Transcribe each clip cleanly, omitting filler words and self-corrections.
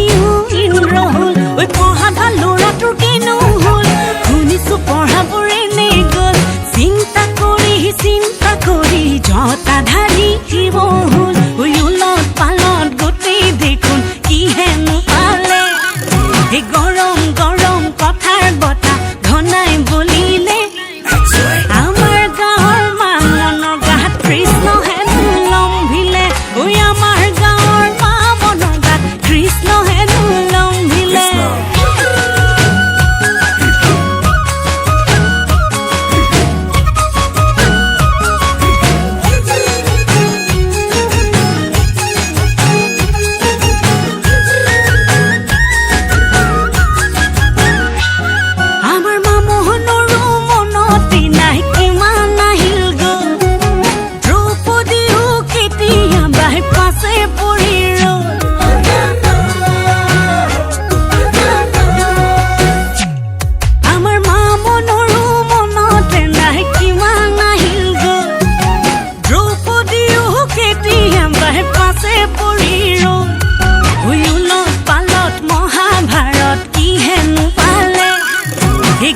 দ্ৰোপদীও ইন্দ্ৰ হ'ল ঐ পঢ়া ভাল ল'ৰাটোৰ কিনো হ'ল শুনিছো পঢ়াবোৰে নে গ'ল চিন্তা কৰি জটাধাৰী শিৱ হ'ল ঐ উলত পালত গোটেই দেখোন কিহেনো পালে এই গৰম গৰম কথাৰ বতা ঘনাই বলিলে আমাৰ গাঁৱৰ মামনৰ গাত কৃষ্ণ হেনো লম্ভিলে ঐ আমাৰ গাঁৱৰ মামনৰ গাত কৃষ্ণ হেনো লম্ভিলে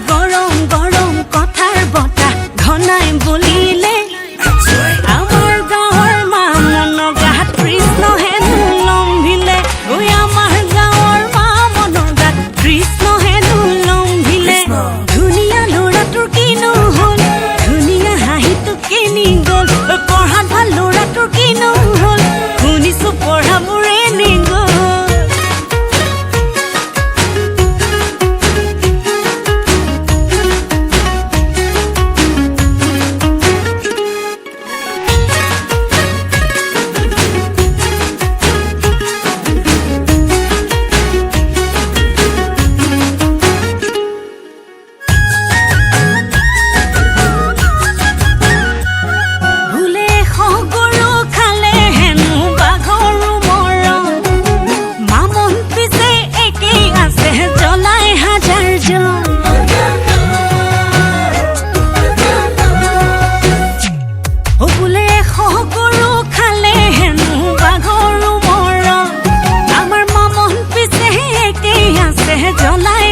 গৰম গৰম কথাৰ বতা ঘনাই বলিলে আমাৰ গাঁৱৰ মামনৰ গাত কৃষ্ণ হেনো লম্ভিলে ঐ আমাৰ গাঁৱৰ মামনৰ গাত কৃষ্ণ হেনো লম্ভিলে ধুনীয়া ল'ৰাটোৰ কিনো হ'ল ধুনীয়া হাঁহিটো কেনি গ'ল পঢ়াত ভাল ল'ৰাটোৰ কিনো হ'ল শুনিছো পঢ়াবোৰে নে গ'ল জ্বলাই